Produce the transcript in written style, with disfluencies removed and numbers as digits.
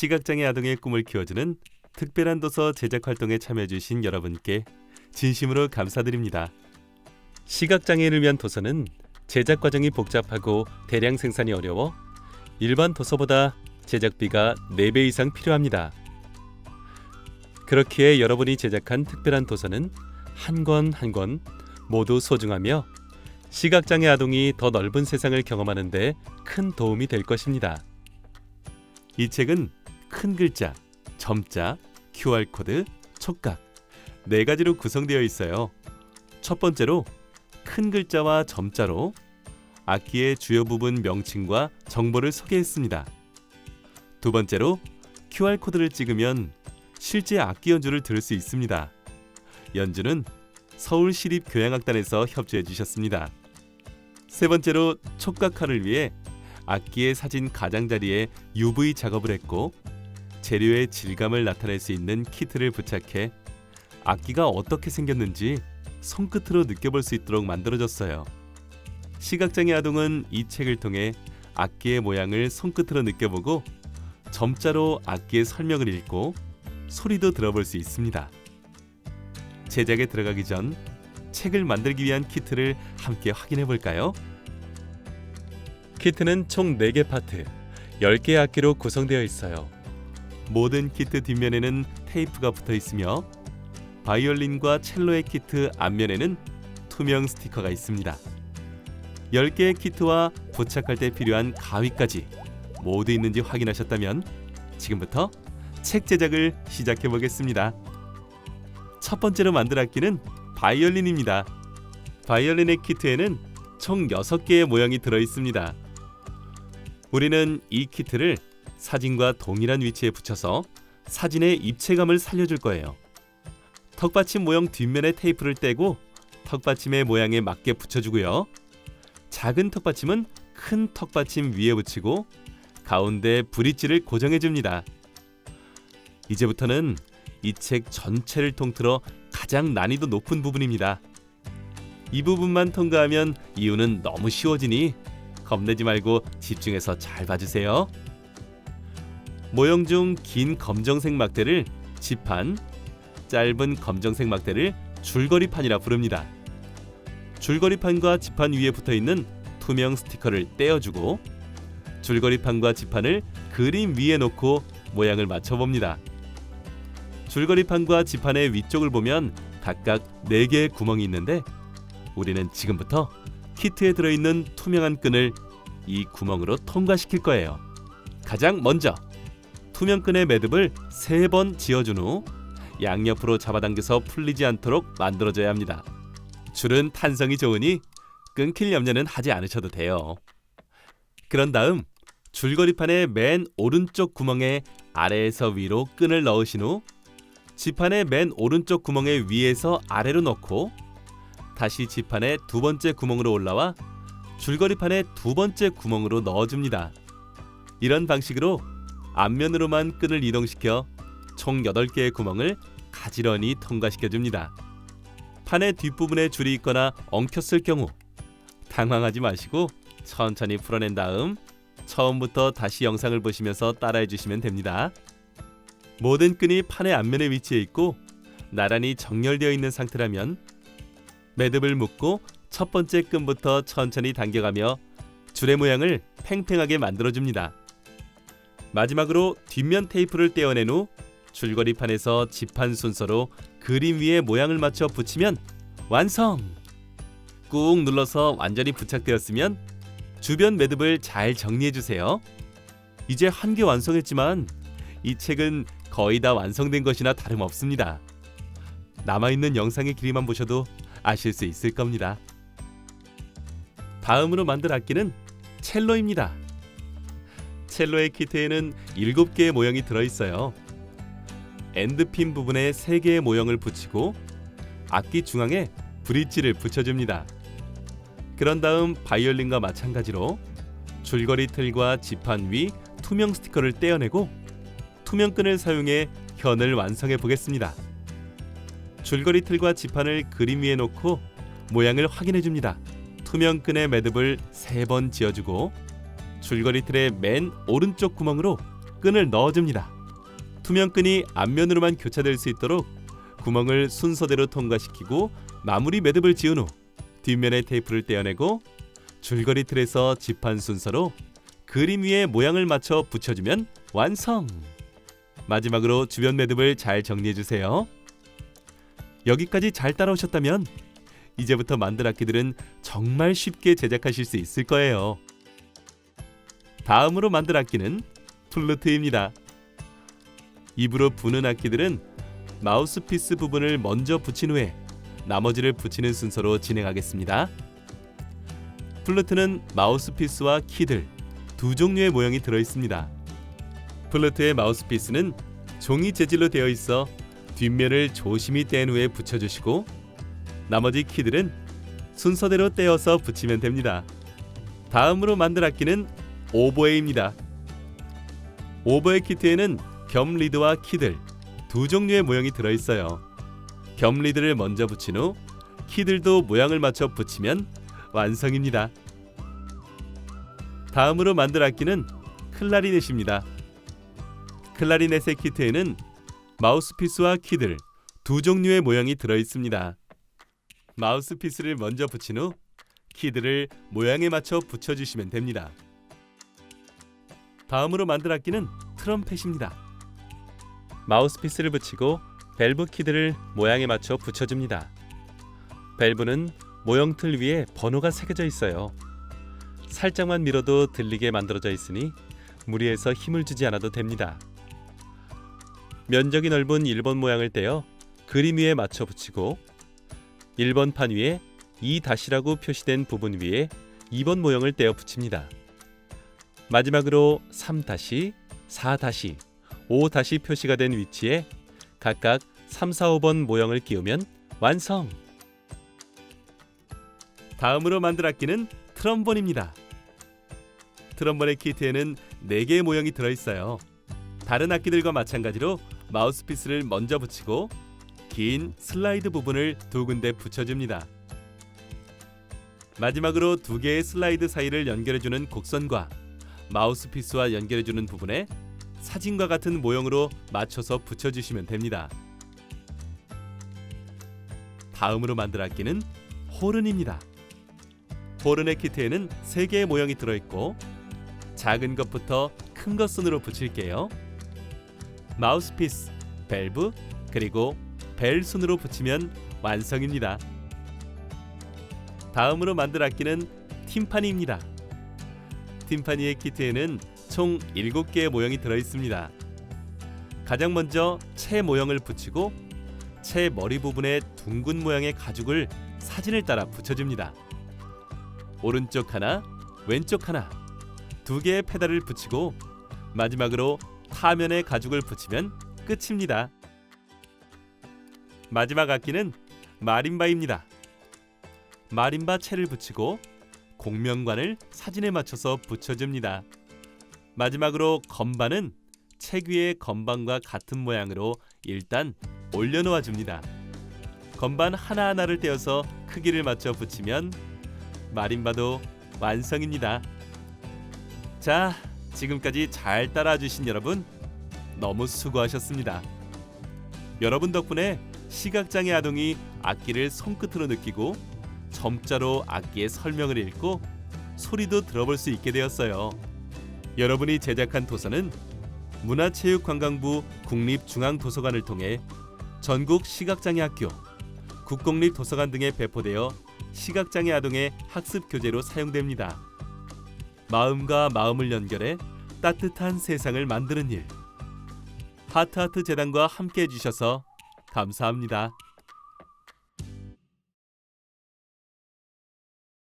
시각장애 아동의 꿈을 키워주는 특별한 도서 제작 활동에 참여해주신 여러분께 진심으로 감사드립니다. 시각장애인을 위한 도서는 제작 과정이 복잡하고 대량 생산이 어려워 일반 도서보다 제작비가 4배 이상 필요합니다. 그렇기에 여러분이 제작한 특별한 도서는 한 권 한 권 모두 소중하며 시각장애 아동이 더 넓은 세상을 경험하는 데 큰 도움이 될 것입니다. 이 책은 큰 글자, 점자, QR코드, 촉각 4가지로 구성되어 있어요. 첫 번째로 큰 글자와 점자로 악기의 주요 부분 명칭과 정보를 소개했습니다. 두 번째로 QR코드를 찍으면 실제 악기 연주를 들을 수 있습니다. 연주는 서울시립교향악단에서 협조해 주셨습니다. 세 번째로 촉각화를 위해 악기의 사진 가장자리에 UV 작업을 했고 재료의 질감을 나타낼 수 있는 키트를 부착해 악기가 어떻게 생겼는지 손끝으로 느껴볼 수 있도록 만들어졌어요. 시각장애 아동은 이 책을 통해 악기의 모양을 손끝으로 느껴보고 점자로 악기의 설명을 읽고 소리도 들어볼 수 있습니다. 제작에 들어가기 전 책을 만들기 위한 키트를 함께 확인해 볼까요? 키트는 총 4개 파트, 10개의 악기로 구성되어 있어요. 모든 키트 뒷면에는 테이프가 붙어 있으며 바이올린과 첼로의 키트 앞면에는 투명 스티커가 있습니다. 10개의 키트와 부착할 때 필요한 가위까지 모두 있는지 확인하셨다면 지금부터 책 제작을 시작해 보겠습니다. 첫 번째로 만들 악기는 바이올린입니다. 바이올린의 키트에는 총 6개의 모양이 들어 있습니다. 우리는 이 키트를 사진과 동일한 위치에 붙여서 사진의 입체감을 살려줄 거예요. 턱받침 모형 뒷면에 테이프를 떼고 턱받침의 모양에 맞게 붙여주고요. 작은 턱받침은 큰 턱받침 위에 붙이고 가운데 브릿지를 고정해줍니다. 이제부터는 이 책 전체를 통틀어 가장 난이도 높은 부분입니다. 이 부분만 통과하면 이유는 너무 쉬워지니 겁내지 말고 집중해서 잘 봐주세요. 모형 중 긴 검정색 막대를 지판, 짧은 검정색 막대를 줄거리판이라 부릅니다. 줄거리판과 지판 위에 붙어있는 투명 스티커를 떼어주고 줄거리판과 지판을 그림 위에 놓고 모양을 맞춰봅니다. 줄거리판과 지판의 위쪽을 보면 각각 4개의 구멍이 있는데 우리는 지금부터 키트에 들어있는 투명한 끈을 이 구멍으로 통과시킬 거예요. 가장 먼저 투명 끈의 매듭을 3번 지어준 후 양옆으로 잡아당겨서 풀리지 않도록 만들어줘야 합니다. 줄은 탄성이 좋으니 끊길 염려는 하지 않으셔도 돼요. 그런 다음 줄거리판의 맨 오른쪽 구멍에 아래에서 위로 끈을 넣으신 후 지판의 맨 오른쪽 구멍에 위에서 아래로 넣고 다시 지판의 2번째 구멍으로 올라와 줄거리판의 2번째 구멍으로 넣어줍니다. 이런 방식으로 앞면으로만 끈을 이동시켜 총 8개의 구멍을 가지런히 통과시켜줍니다. 판의 뒷부분에 줄이 있거나 엉켰을 경우 당황하지 마시고 천천히 풀어낸 다음 처음부터 다시 영상을 보시면서 따라해 주시면 됩니다. 모든 끈이 판의 앞면에 위치해 있고 나란히 정렬되어 있는 상태라면 매듭을 묶고 첫 번째 끈부터 천천히 당겨가며 줄의 모양을 팽팽하게 만들어줍니다. 마지막으로 뒷면 테이프를 떼어낸 후 줄거리판에서 지판 순서로 그림 위에 모양을 맞춰 붙이면 완성! 꾹 눌러서 완전히 부착되었으면 주변 매듭을 잘 정리해주세요. 이제 한 개 완성했지만 이 책은 거의 다 완성된 것이나 다름없습니다. 남아있는 영상의 길이만 보셔도 아실 수 있을 겁니다. 다음으로 만들 악기는 첼로입니다. 첼로의 키트에는 7개의 모형이 들어있어요. 엔드핀 부분에 3개의 모형을 붙이고 악기 중앙에 브릿지를 붙여줍니다. 그런 다음 바이올린과 마찬가지로 줄거리 틀과 지판 위 투명 스티커를 떼어내고 투명 끈을 사용해 현을 완성해 보겠습니다. 줄거리 틀과 지판을 그림 위에 놓고 모양을 확인해 줍니다. 투명 끈의 매듭을 3번 지어주고 줄거리 틀의 맨 오른쪽 구멍으로 끈을 넣어줍니다. 투명 끈이 앞면으로만 교차될 수 있도록 구멍을 순서대로 통과시키고 마무리 매듭을 지은 후 뒷면에 테이프를 떼어내고 줄거리 틀에서 집한 순서로 그림 위에 모양을 맞춰 붙여주면 완성! 마지막으로 주변 매듭을 잘 정리해주세요. 여기까지 잘 따라오셨다면 이제부터 만들 악기들은 정말 쉽게 제작하실 수 있을 거예요. 다음으로 만들 악기는 플루트입니다. 입으로 부는 악기들은 마우스피스 부분을 먼저 붙인 후에 나머지를 붙이는 순서로 진행하겠습니다. 플루트는 마우스피스와 키들 두 종류의 모양이 들어있습니다. 플루트의 마우스피스는 종이 재질로 되어 있어 뒷면을 조심히 뗀 후에 붙여주시고 나머지 키들은 순서대로 떼어서 붙이면 됩니다. 다음으로 만들 악기는 오보에입니다. 오보에 키트에는 겸 리드와 키들 두 종류의 모양이 들어있어요. 겸 리드를 먼저 붙인 후 키들도 모양을 맞춰 붙이면 완성입니다. 다음으로 만들 악기는 클라리넷입니다. 클라리넷의 키트에는 마우스피스와 키들 두 종류의 모양이 들어있습니다. 마우스피스를 먼저 붙인 후 키들을 모양에 맞춰 붙여주시면 됩니다. 다음으로 만들 악기는 트럼펫입니다. 마우스피스를 붙이고 밸브 키들을 모양에 맞춰 붙여줍니다. 밸브는 모형틀 위에 번호가 새겨져 있어요. 살짝만 밀어도 들리게 만들어져 있으니 무리해서 힘을 주지 않아도 됩니다. 면적이 넓은 1번 모양을 떼어 그림 위에 맞춰 붙이고 1번 판 위에 2-라고 표시된 부분 위에 2번 모형을 떼어 붙입니다. 마지막으로 3-, 4-, 5- 표시가 된 위치에 각각 3, 4, 5번 모형을 끼우면 완성! 다음으로 만들 악기는 트럼본입니다. 트럼본의 키트에는 4개의 모형이 들어있어요. 다른 악기들과 마찬가지로 마우스피스를 먼저 붙이고 긴 슬라이드 부분을 두 군데 붙여줍니다. 마지막으로 2개의 슬라이드 사이를 연결해주는 곡선과 마우스피스와 연결해주는 부분에 사진과 같은 모형으로 맞춰서 붙여주시면 됩니다. 다음으로 만들 악기는 호른입니다. 호른의 키트에는 3개의 모형이 들어있고 작은 것부터 큰 것 순으로 붙일게요. 마우스피스, 밸브, 그리고 벨 순으로 붙이면 완성입니다. 다음으로 만들 악기는 팀파니입니다. 팀파니의 키트에는 총 7개의 모형이 들어있습니다. 가장 먼저 채 모형을 붙이고 채 머리 부분에 둥근 모양의 가죽을 사진을 따라 붙여줍니다. 오른쪽 하나, 왼쪽 하나 2개의 페달을 붙이고 마지막으로 타면에 가죽을 붙이면 끝입니다. 마지막 악기는 마림바입니다. 마림바 채를 붙이고 곡명관을 사진에 맞춰서 붙여줍니다. 마지막으로 건반은 책 위에 건반과 같은 모양으로 일단 올려놓아 줍니다. 건반 하나하나를 떼어서 크기를 맞춰 붙이면 마림바도 완성입니다. 자, 지금까지 잘 따라와 주신 여러분 너무 수고하셨습니다. 여러분 덕분에 시각장애 아동이 악기를 손끝으로 느끼고 점자로 악기의 설명을 읽고 소리도 들어볼 수 있게 되었어요. 여러분이 제작한 도서는 문화체육관광부 국립중앙도서관을 통해 전국 시각장애 학교, 국공립도서관 등에 배포되어 시각장애 아동의 학습 교재로 사용됩니다. 마음과 마음을 연결해 따뜻한 세상을 만드는 일, 하트하트 재단과 함께 해주셔서 감사합니다.